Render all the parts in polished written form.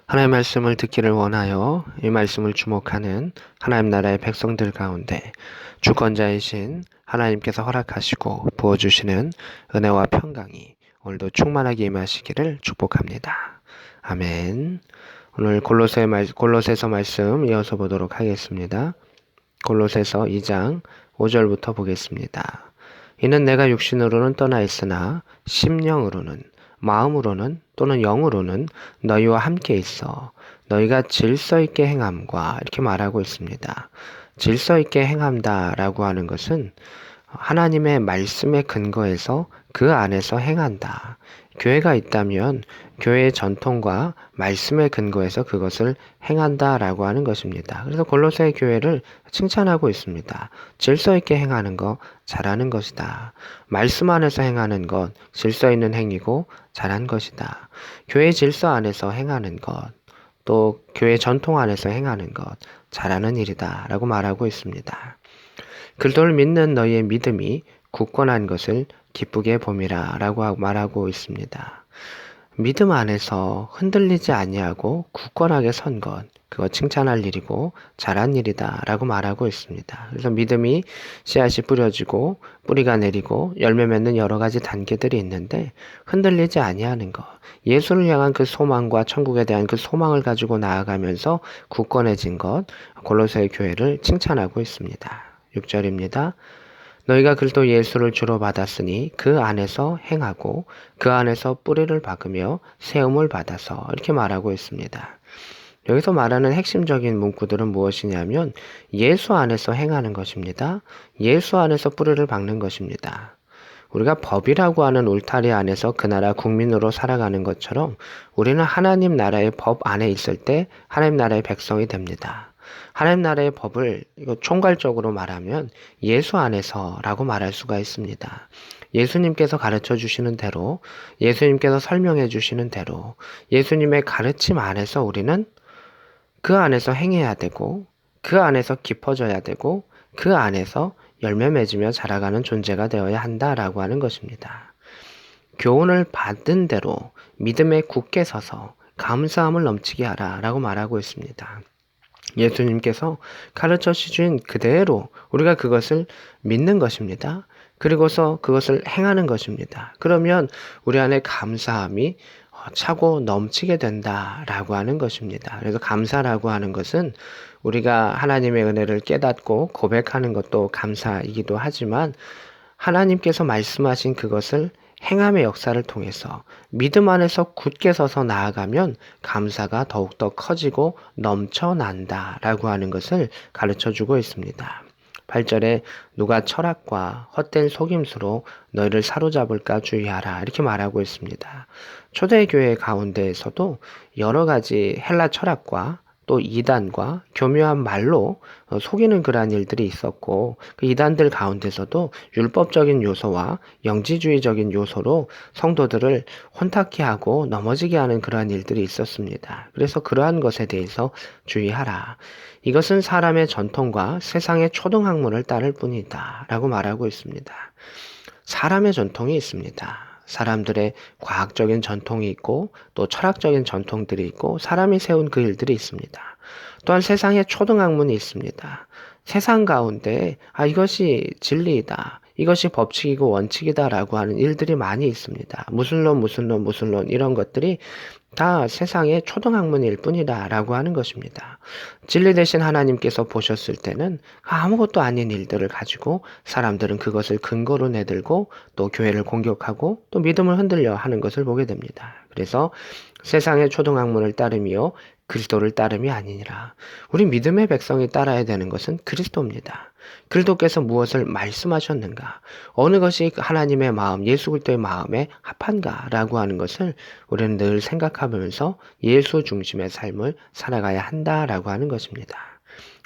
하나님의 말씀을 듣기를 원하여 이 말씀을 주목하는 하나님 나라의 백성들 가운데 주권자이신 하나님께서 허락하시고 부어주시는 은혜와 평강이 오늘도 충만하게 임하시기를 축복합니다. 아멘. 오늘 골로새서 말씀 이어서 보도록 하겠습니다. 골로새서 2장 5절부터 보겠습니다. 이는 내가 육신으로는 떠나 있으나 심령으로는 마음으로는 또는 영으로는 너희와 함께 있어 너희가 질서 있게 행함과 이렇게 말하고 있습니다. 질서 있게 행한다라고 하는 것은 하나님의 말씀에 근거해서 그 안에서 행한다. 교회가 있다면 교회의 전통과 말씀에 근거해서 그것을 행한다라고 하는 것입니다. 그래서 골로새 교회를 칭찬하고 있습니다. 질서 있게 행하는 것, 잘하는 것이다. 말씀 안에서 행하는 것, 질서 있는 행위고 잘한 것이다. 교회 질서 안에서 행하는 것, 또 교회 전통 안에서 행하는 것, 잘하는 일이다 라고 말하고 있습니다. 그리스도를 믿는 너희의 믿음이 굳건한 것을 기쁘게 봄이라 라고 말하고 있습니다. 믿음 안에서 흔들리지 아니하고 굳건하게 선 것, 그거 칭찬할 일이고 잘한 일이다 라고 말하고 있습니다. 그래서 믿음이 씨앗이 뿌려지고 뿌리가 내리고 열매 맺는 여러 가지 단계들이 있는데 흔들리지 아니하는 것, 예수를 향한 그 소망과 천국에 대한 그 소망을 가지고 나아가면서 굳건해진 것, 골로새 교회를 칭찬하고 있습니다. 6절입니다. 너희가 그리스도 예수를 주로 받았으니 그 안에서 행하고 그 안에서 뿌리를 박으며 세움을 받아서 이렇게 말하고 있습니다. 여기서 말하는 핵심적인 문구들은 무엇이냐면 예수 안에서 행하는 것입니다. 예수 안에서 뿌리를 박는 것입니다. 우리가 법이라고 하는 울타리 안에서 그 나라 국민으로 살아가는 것처럼 우리는 하나님 나라의 법 안에 있을 때 하나님 나라의 백성이 됩니다. 하나님 나라의 법을 이거 총괄적으로 말하면 예수 안에서라고 말할 수가 있습니다. 예수님께서 가르쳐 주시는 대로, 예수님께서 설명해 주시는 대로, 예수님의 가르침 안에서 우리는 그 안에서 행해야 되고, 그 안에서 깊어져야 되고, 그 안에서 열매 맺으며 자라가는 존재가 되어야 한다라고 하는 것입니다. 교훈을 받은 대로 믿음에 굳게 서서 감사함을 넘치게 하라라고 말하고 있습니다. 예수님께서 가르쳐 주신 그대로 우리가 그것을 믿는 것입니다. 그리고서 그것을 행하는 것입니다. 그러면 우리 안에 감사함이 차고 넘치게 된다라고 하는 것입니다. 그래서 감사라고 하는 것은 우리가 하나님의 은혜를 깨닫고 고백하는 것도 감사이기도 하지만 하나님께서 말씀하신 그것을 행함의 역사를 통해서 믿음 안에서 굳게 서서 나아가면 감사가 더욱더 커지고 넘쳐난다라고 하는 것을 가르쳐 주고 있습니다. 8절에 누가 철학과 헛된 속임수로 너희를 사로잡을까 주의하라 이렇게 말하고 있습니다. 초대교회 가운데에서도 여러 가지 헬라 철학과 또 이단과 교묘한 말로 속이는 그러한 일들이 있었고 그 이단들 가운데서도 율법적인 요소와 영지주의적인 요소로 성도들을 혼탁케 하고 넘어지게 하는 그러한 일들이 있었습니다. 그래서 그러한 것에 대해서 주의하라. 이것은 사람의 전통과 세상의 초등학문을 따를 뿐이다 라고 말하고 있습니다. 사람의 전통이 있습니다. 사람들의 과학적인 전통이 있고 또 철학적인 전통들이 있고 사람이 세운 그 일들이 있습니다. 또한 세상의 초등학문이 있습니다. 세상 가운데 이것이 진리이다. 이것이 법칙이고 원칙이다라고 하는 일들이 많이 있습니다. 무슨 론 이런 것들이 다 세상의 초등학문일 뿐이다라고 하는 것입니다. 진리 대신 하나님께서 보셨을 때는 아무것도 아닌 일들을 가지고 사람들은 그것을 근거로 내들고 또 교회를 공격하고 또 믿음을 흔들려 하는 것을 보게 됩니다. 그래서 세상의 초등학문을 따르며 그리스도를 따름이 아니니라. 우리 믿음의 백성이 따라야 되는 것은 그리스도입니다. 그리스도께서 무엇을 말씀하셨는가? 어느 것이 하나님의 마음, 예수 그리스도의 마음에 합한가라고 하는 것을 우리는 늘 생각하면서 예수 중심의 삶을 살아가야 한다라고 하는 것입니다.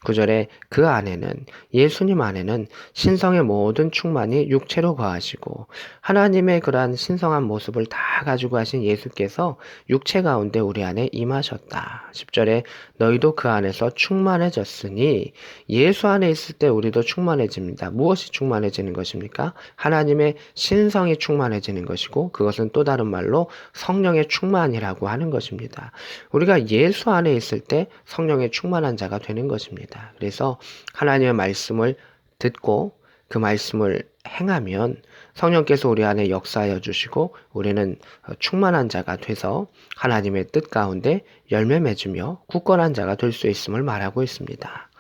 9절에 그 안에는 예수님 안에는 신성의 모든 충만이 육체로 거하시고 하나님의 그러한 신성한 모습을 다 가지고 하신 예수께서 육체 가운데 우리 안에 임하셨다. 10절에 너희도 그 안에서 충만해졌으니 예수 안에 있을 때 우리도 충만해집니다. 무엇이 충만해지는 것입니까? 하나님의 신성이 충만해지는 것이고 그것은 또 다른 말로 성령의 충만이라고 하는 것입니다. 우리가 예수 안에 있을 때 성령의 충만한 자가 되는 것입니다. 그래서 하나님의 말씀을 듣고 그 말씀을 행하면 성령께서 우리 안에 역사하여 주시고 우리는 충만한 자가 돼서 하나님의 뜻 가운데 열매 맺으며 굳건한 자가 될 수 있음을 말하고 있습니다.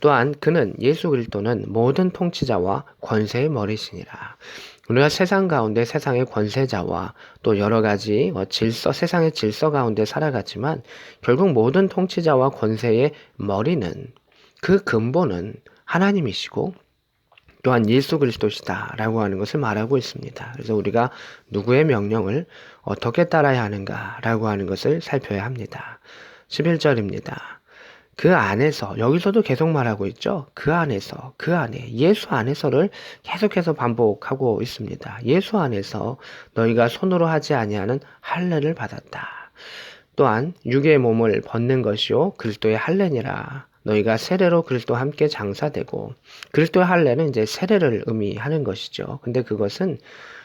또한 그는 예수 그리스도는 모든 통치자와 권세의 머리시니라. 우리가 세상 가운데 세상의 권세자와 또 여러 가지 세상의 질서 가운데 살아갔지만 결국 모든 통치자와 권세의 머리는 그 근본은 하나님이시고 또한 예수 그리스도시다라고 하는 것을 말하고 있습니다. 그래서 우리가 누구의 명령을 어떻게 따라야 하는가라고 하는 것을 살펴야 합니다. 11절입니다. 그 안에서 여기서도 계속 말하고 있죠. 그 안에서 그 안에 예수 안에서를 계속해서 반복하고 있습니다. 예수 안에서 너희가 손으로 하지 아니하는 할례를 받았다. 또한 육의 몸을 벗는 것이요 그리스도의 할례니라. 너희가 세례로 그리스도와 함께 장사되고 그리스도의 할례는 이제 세례를 의미하는 것이죠. 근데 그것은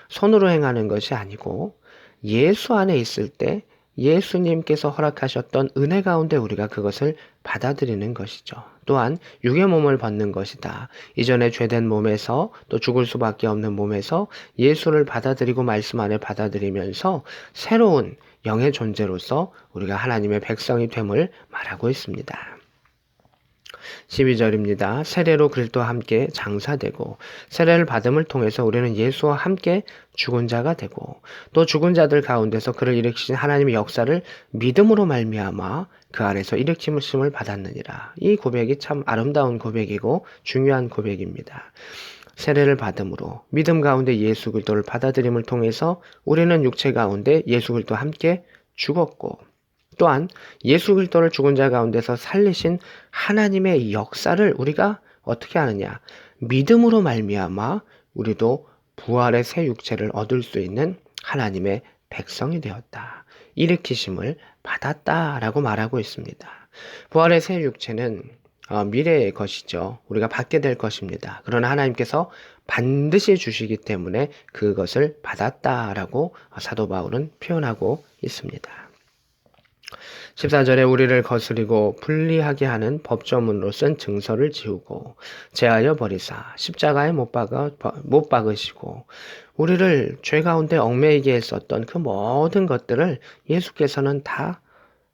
손으로 행하는 것이 아니고 예수 안에 있을 때 예수님께서 허락하셨던 은혜 가운데 우리가 그것을 받아들이는 것이죠. 또한 육의 몸을 벗는 것이다. 이전에 죄된 몸에서 또 죽을 수밖에 없는 몸에서 예수를 받아들이고 말씀 안에 받아들이면서 새로운 영의 존재로서 우리가 하나님의 백성이 됨을 말하고 있습니다. 12절입니다. 세례로 그리스도와 함께 장사되고 세례를 받음을 통해서 우리는 예수와 함께 죽은 자가 되고 또 죽은 자들 가운데서 그를 일으키신 하나님의 역사를 믿음으로 말미암아 그 안에서 일으킴을 받았느니라. 이 고백이 참 아름다운 고백이고 중요한 고백입니다. 세례를 받음으로 믿음 가운데 예수 그리스도를 받아들임을 통해서 우리는 육체 가운데 예수 그리스도와 함께 죽었고 또한 예수 그리스도를 죽은 자 가운데서 살리신 하나님의 역사를 우리가 어떻게 하느냐? 믿음으로 말미암아 우리도 부활의 새 육체를 얻을 수 있는 하나님의 백성이 되었다. 일으키심을 받았다라고 말하고 있습니다. 부활의 새 육체는 미래의 것이죠. 우리가 받게 될 것입니다. 그러나 하나님께서 반드시 주시기 때문에 그것을 받았다라고 사도 바울은 표현하고 있습니다. 14절에 우리를 거스리고 불리하게 하는 법조문으로 쓴 증서를 지우고 제하여 버리사 십자가에 못 박으시고 우리를 죄 가운데 얽매이게 했었던 그 모든 것들을 예수께서는 다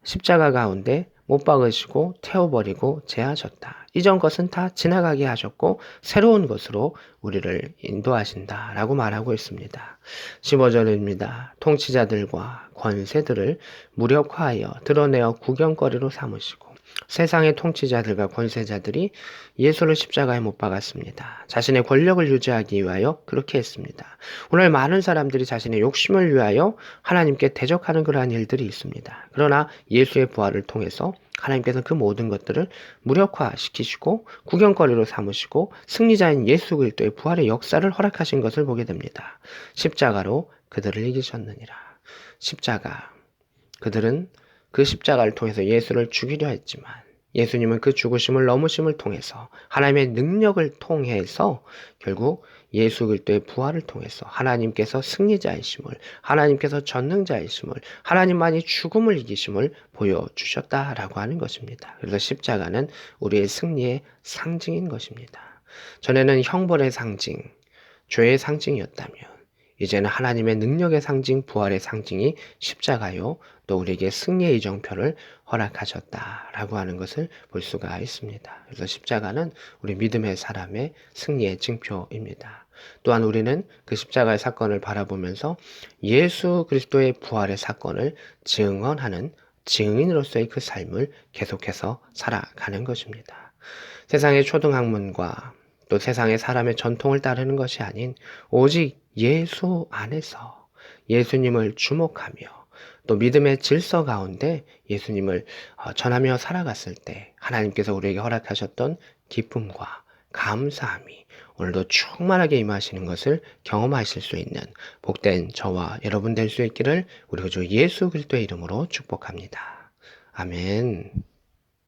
십자가 가운데 못 박으시고 태워버리고 제하셨다. 이전 것은 다 지나가게 하셨고 새로운 것으로 우리를 인도하신다라고 말하고 있습니다. 15절입니다. 통치자들과 권세들을 무력화하여 드러내어 구경거리로 삼으시고 세상의 통치자들과 권세자들이 예수를 십자가에 못 박았습니다. 자신의 권력을 유지하기 위하여 그렇게 했습니다. 오늘 많은 사람들이 자신의 욕심을 위하여 하나님께 대적하는 그러한 일들이 있습니다. 그러나 예수의 부활을 통해서 하나님께서 그 모든 것들을 무력화시키시고 구경거리로 삼으시고 승리자인 예수 그리스도의 부활의 역사를 허락하신 것을 보게 됩니다. 십자가로 그들을 이기셨느니라. 십자가. 그들은 그 십자가를 통해서 예수를 죽이려 했지만 예수님은 그 죽으심을 넘으심을 통해서 하나님의 능력을 통해서 결국 예수 그리스도의 부활을 통해서 하나님께서 승리자이심을 하나님께서 전능자이심을 하나님만이 죽음을 이기심을 보여주셨다라고 하는 것입니다. 그래서 십자가는 우리의 승리의 상징인 것입니다. 전에는 형벌의 상징, 죄의 상징이었다면 이제는 하나님의 능력의 상징, 부활의 상징이 십자가요. 또 우리에게 승리의 이정표를 허락하셨다라고 하는 것을 볼 수가 있습니다. 그래서 십자가는 우리 믿음의 사람의 승리의 징표입니다. 또한 우리는 그 십자가의 사건을 바라보면서 예수 그리스도의 부활의 사건을 증언하는 증인으로서의 그 삶을 계속해서 살아가는 것입니다. 세상의 초등학문과 또 세상의 사람의 전통을 따르는 것이 아닌 오직 예수 안에서 예수님을 주목하며 또 믿음의 질서 가운데 예수님을 전하며 살아갔을 때 하나님께서 우리에게 허락하셨던 기쁨과 감사함이 오늘도 충만하게 임하시는 것을 경험하실 수 있는 복된 저와 여러분 될 수 있기를 우리 주 예수 그리스도의 이름으로 축복합니다. 아멘.